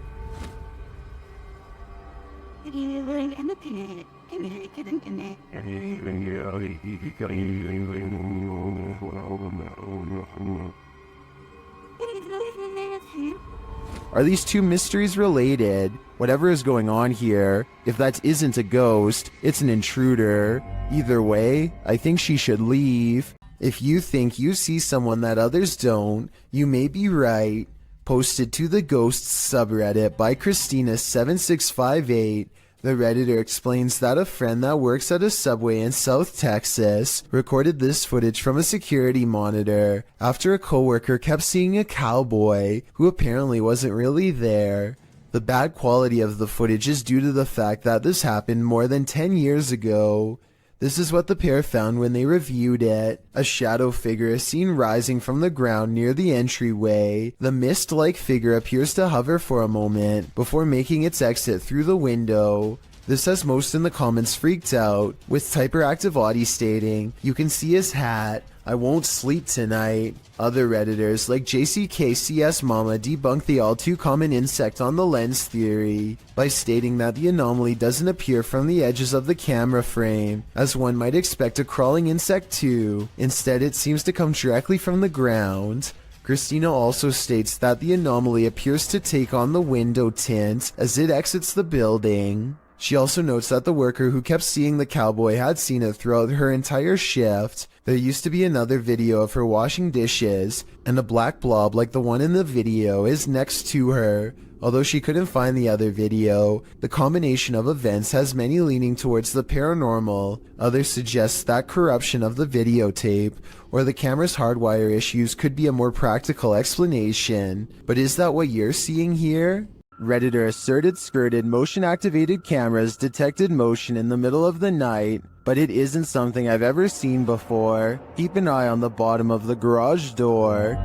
Are these two mysteries related? Whatever is going on here, if that isn't a ghost, it's an intruder. Either way, I think she should leave. If you think you see someone that others don't, you may be right. Posted to the Ghosts subreddit by Christina7658, the Redditor explains that a friend that works at a Subway in South Texas recorded this footage from a security monitor after a coworker kept seeing a cowboy who apparently wasn't really there. The bad quality of the footage is due to the fact that this happened more than 10 years ago. This is what the pair found when they reviewed it. A shadow figure is seen rising from the ground near the entryway. The mist-like figure appears to hover for a moment before making its exit through the window. This has most in the comments freaked out, with Typeractive Audie stating, "You can see his hat. I won't sleep tonight." Other Redditors like JCKCS Mama debunk the all too common insect on the lens theory by stating that the anomaly doesn't appear from the edges of the camera frame, as one might expect a crawling insect to. Instead, it seems to come directly from the ground. Christina also states that the anomaly appears to take on the window tint as it exits the building. She also notes that the worker who kept seeing the cowboy had seen it throughout her entire shift. There used to be another video of her washing dishes, and a black blob like the one in the video is next to her. Although she couldn't find the other video, the combination of events has many leaning towards the paranormal. Others suggest that corruption of the videotape or the camera's hardwire issues could be a more practical explanation. But is that what you're seeing here? Redditor asserted skirted motion-activated cameras detected motion in the middle of the night, but it isn't something I've ever seen before. Keep an eye on the bottom of the garage door.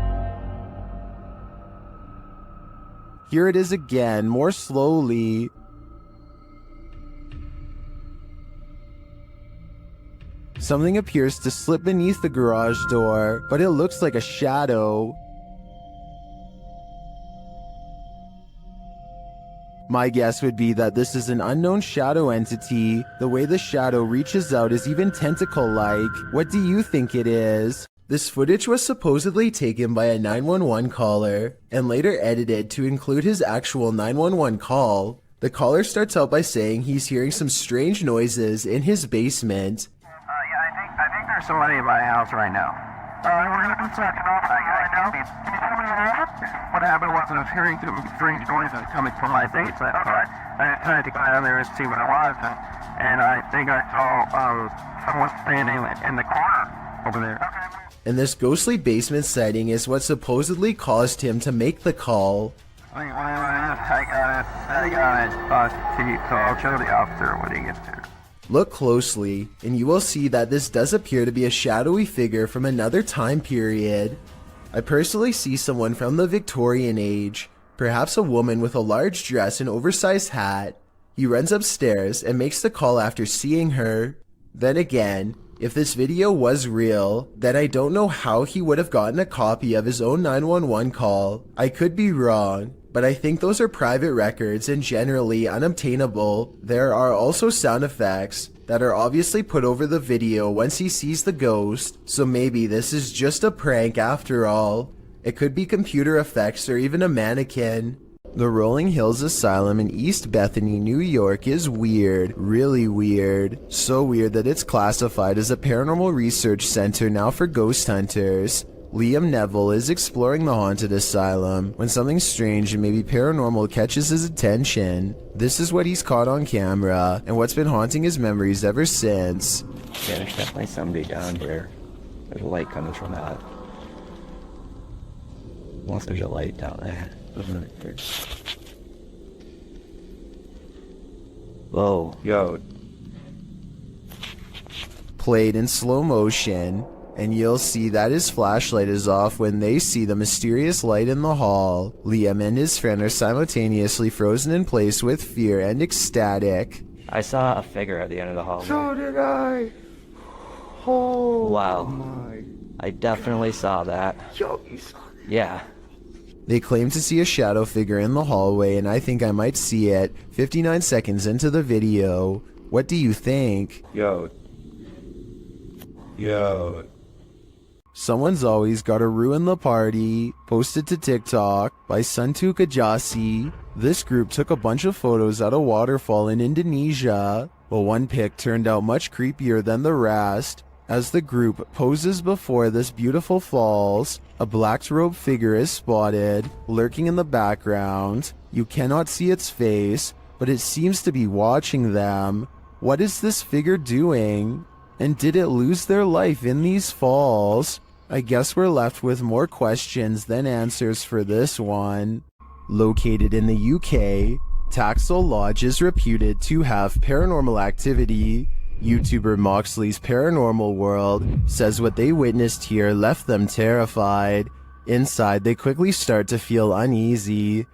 Here it is again, more slowly. Something appears to slip beneath the garage door, but it looks like a shadow. My guess would be that this is an unknown shadow entity. The way the shadow reaches out is even tentacle-like. What do you think it is? This footage was supposedly taken by a 911 caller and later edited to include his actual 911 call. The caller starts out by saying he's hearing some strange noises in his basement. I think there's somebody in my house right now. What happened was I was hearing some strange noises coming from my basement. I tried to go down there and see what it was, and I think I saw someone standing in the corner over there. And this ghostly basement setting is what supposedly caused him to make the call. I got it, so I'll show the officer when he gets there. Look closely, and you will see that this does appear to be a shadowy figure from another time period. I personally see someone from the Victorian age, perhaps a woman with a large dress and oversized hat. He runs upstairs and makes the call after seeing her. Then again, if this video was real, then I don't know how he would have gotten a copy of his own 911 call. I could be wrong, but I think those are private records and generally unobtainable. There are also sound effects that are obviously put over the video once he sees the ghost, so maybe this is just a prank after all. It could be computer effects or even a mannequin. The Rolling Hills Asylum in East Bethany, New York is weird, really weird. So weird that it's classified as a paranormal research center now for ghost hunters. Liam Neville is exploring the haunted asylum when something strange and maybe paranormal catches his attention. This is what he's caught on camera and what's been haunting his memories ever since. Yeah, there's definitely somebody down there. There's a light coming from that. Unless there's a light down there. Whoa, yo. Played in slow motion, and you'll see that his flashlight is off when they see the mysterious light in the hall. Liam and his friend are simultaneously frozen in place with fear and ecstatic. I saw a figure at the end of the hallway. So did I. Oh wow. My. I definitely saw that. Yo, you saw that? Yeah. They claim to see a shadow figure in the hallway, and I think I might see it 59 seconds into the video. What do you think? Yo. Someone's always gotta ruin the party. Posted to TikTok by Suntuk Ajasi. This group took a bunch of photos at a waterfall in Indonesia, but one pic turned out much creepier than the rest. As the group poses before this beautiful falls, a black-robed figure is spotted, lurking in the background. You cannot see its face, but it seems to be watching them. What is this figure doing? And did it lose their life in these falls? I guess we're left with more questions than answers for this one. Located in the UK, Taxel Lodge is reputed to have paranormal activity. YouTuber Moxley's Paranormal World says what they witnessed here left them terrified. Inside, they quickly start to feel uneasy.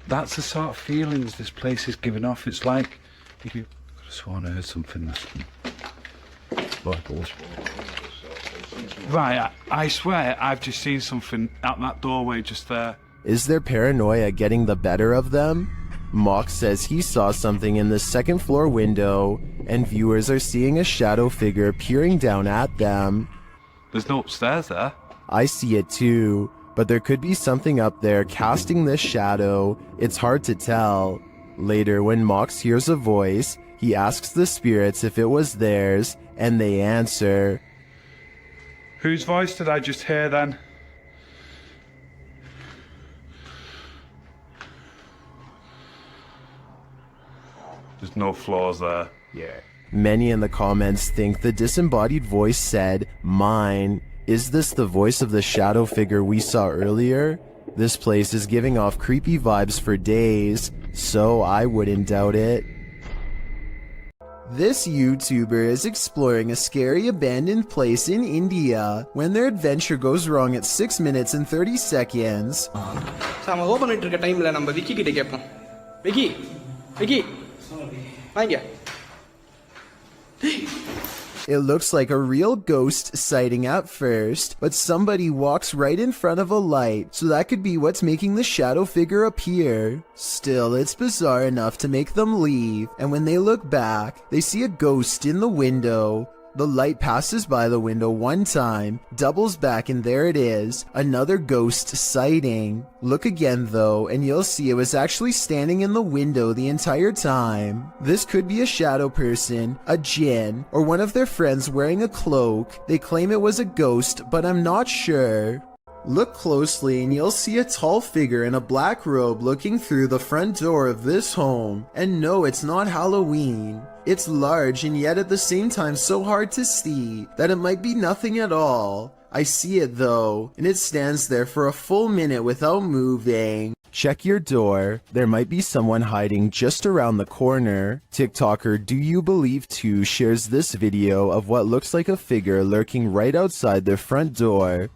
That's the sort of feelings this place is giving off. It's like if you could have sworn I heard something. Right, I swear I've just seen something out that doorway just there. Is their paranoia getting the better of them? Mox says he saw something in the second floor window, and viewers are seeing a shadow figure peering down at them. There's no upstairs there. I see it too, but there could be something up there casting this shadow. It's hard to tell. Later, when Mox hears a voice, he asks the spirits if it was theirs, and they answer, Whose voice did I just hear then? There's no flaws there. Yeah. Many in the comments think the disembodied voice said, mine. Is this the voice of the shadow figure we saw earlier? This place is giving off creepy vibes for days, so I wouldn't doubt it. This YouTuber is exploring a scary abandoned place in India when their adventure goes wrong at 6 minutes and 30 seconds. நம்ம open பண்ணிட்டு இருக்க டைம்ல நம்ம விக்கி கிட்ட கேட்போம். விக்கி விக்கி வாங்க. It looks like a real ghost sighting at first, but somebody walks right in front of a light, so that could be what's making the shadow figure appear. Still, it's bizarre enough to make them leave, and when they look back, they see a ghost in the window. The light passes by the window one time, doubles back, and there it is, another ghost sighting. Look again though, and you'll see it was actually standing in the window the entire time. This could be a shadow person, a djinn, or one of their friends wearing a cloak. They claim it was a ghost, but I'm not sure. Look closely and you'll see a tall figure in a black robe looking through the front door of this home. And no, it's not Halloween. It's large and yet at the same time so hard to see that it might be nothing at all. I see it though, and it stands there for a full minute without moving. Check your door. There might be someone hiding just around the corner. TikToker Do You Believe 2 shares this video of what looks like a figure lurking right outside their front door.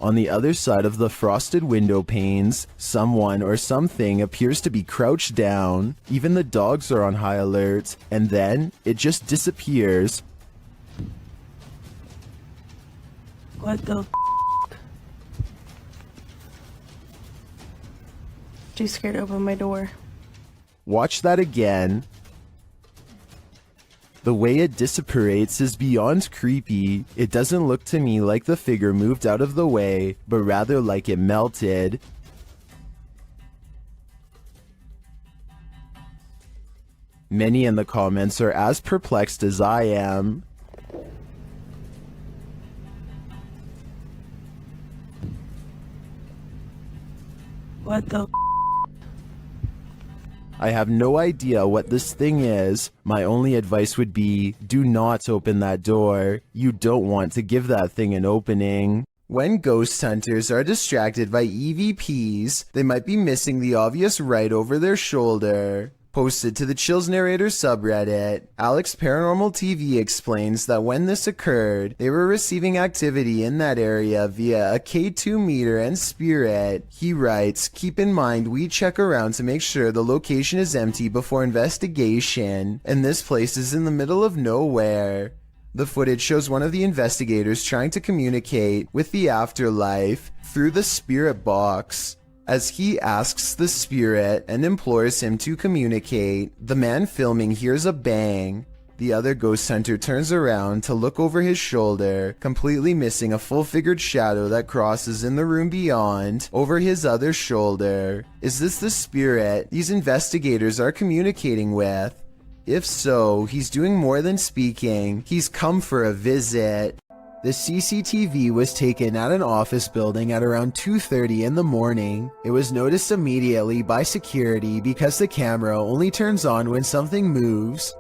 On the other side of the frosted window panes, someone or something appears to be crouched down. Even the dogs are on high alert, and then it just disappears. What the Too scared to open my door. Watch that again. The way it dissipates is beyond creepy. It doesn't look to me like the figure moved out of the way, but rather like it melted. Many in the comments are as perplexed as I am. What the I have no idea what this thing is. My only advice would be, do not open that door. You don't want to give that thing an opening. When ghost hunters are distracted by EVPs, they might be missing the obvious right over their shoulder. Posted to the Chills Narrator subreddit, Alex Paranormal TV explains that when this occurred, they were receiving activity in that area via a K2 meter and spirit. He writes, keep in mind we check around to make sure the location is empty before investigation, and this place is in the middle of nowhere. The footage shows one of the investigators trying to communicate with the afterlife through the spirit box. As he asks the spirit and implores him to communicate, the man filming hears a bang. The other ghost hunter turns around to look over his shoulder, completely missing a full-figured shadow that crosses in the room beyond, over his other shoulder. Is this the spirit these investigators are communicating with? If so, he's doing more than speaking. He's come for a visit. The CCTV was taken at an office building at around 2:30 in the morning. It was noticed immediately by security because the camera only turns on when something moves.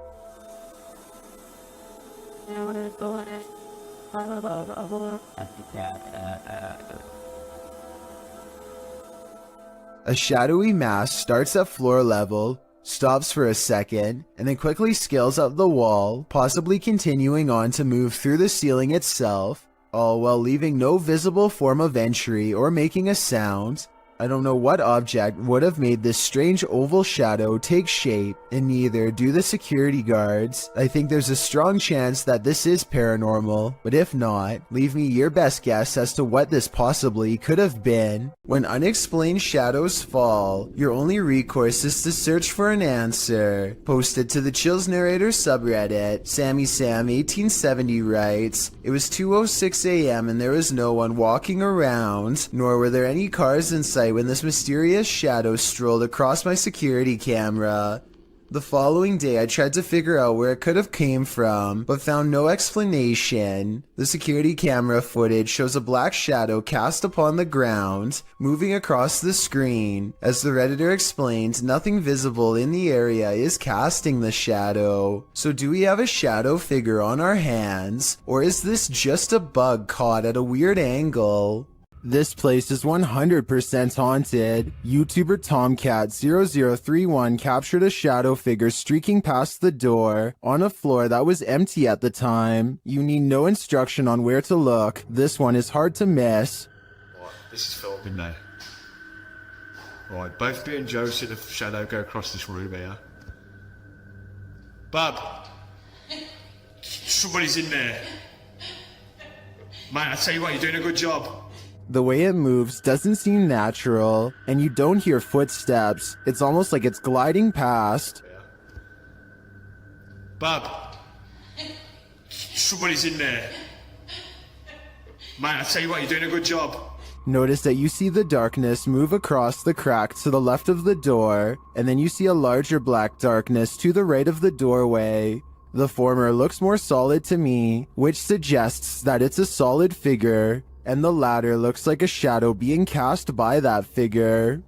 A shadowy mass starts at floor level, stops for a second, and then quickly scales up the wall, possibly continuing on to move through the ceiling itself, all while leaving no visible form of entry or making a sound. I don't know what object would have made this strange oval shadow take shape, and neither do the security guards. I think there's a strong chance that this is paranormal, but if not, leave me your best guess as to what this possibly could have been. When unexplained shadows fall, your only recourse is to search for an answer. Posted to the Chills Narrator subreddit, Sammy Sam 1870 writes, "It was 2:06 a.m. and there was no one walking around, nor were there any cars in sight when this mysterious shadow strolled across my security camera. The following day I tried to figure out where it could have came from, but found no explanation. The security camera footage shows a black shadow cast upon the ground, moving across the screen. As the Redditor explained, nothing visible in the area is casting the shadow. So do we have a shadow figure on our hands, or is this just a bug caught at a weird angle?" This place is 100% haunted. YouTuber Tomcat0031 captured a shadow figure streaking past the door on a floor that was empty at the time. You need no instruction on where to look. This one is hard to miss. Right, this is Phil, isn't it? Right, both me and Joe see the shadow go across this room here. Bub! Somebody's in there. Mate, I tell you what, you're doing a good job. The way it moves doesn't seem natural, and you don't hear footsteps. It's almost like it's gliding past. Bub! Somebody's in there. Mate, I tell you what, you're doing a good job. Notice that you see the darkness move across the crack to the left of the door, and then you see a larger black darkness to the right of the doorway. The former looks more solid to me, which suggests that it's a solid figure, and the latter looks like a shadow being cast by that figure.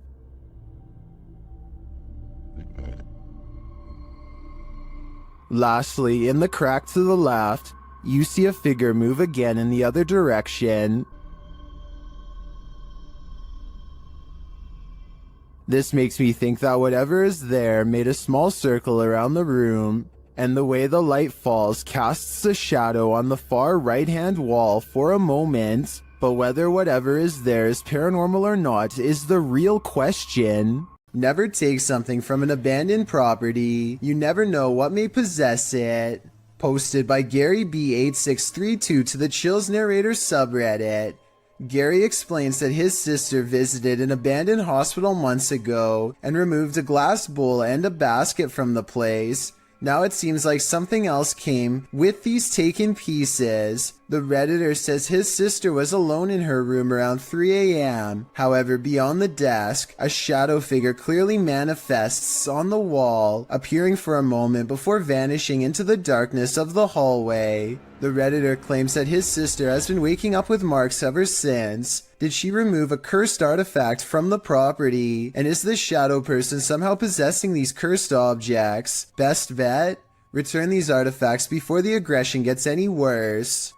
Lastly, in the crack to the left, you see a figure move again in the other direction. This makes me think that whatever is there made a small circle around the room, and the way the light falls casts a shadow on the far right-hand wall for a moment. But whether whatever is there is paranormal or not is the real question. Never take something from an abandoned property. You never know what may possess it. Posted by Gary B8632 to the Chills Narrator subreddit. Gary explains that his sister visited an abandoned hospital months ago and removed a glass bowl and a basket from the place. Now it seems like something else came with these taken pieces. The Redditor says his sister was alone in her room around 3 a.m. However, beyond the desk, a shadow figure clearly manifests on the wall, appearing for a moment before vanishing into the darkness of the hallway. The Redditor claims that his sister has been waking up with marks ever since. Did she remove a cursed artifact from the property? And is this shadow person somehow possessing these cursed objects? Best bet? Return these artifacts before the aggression gets any worse.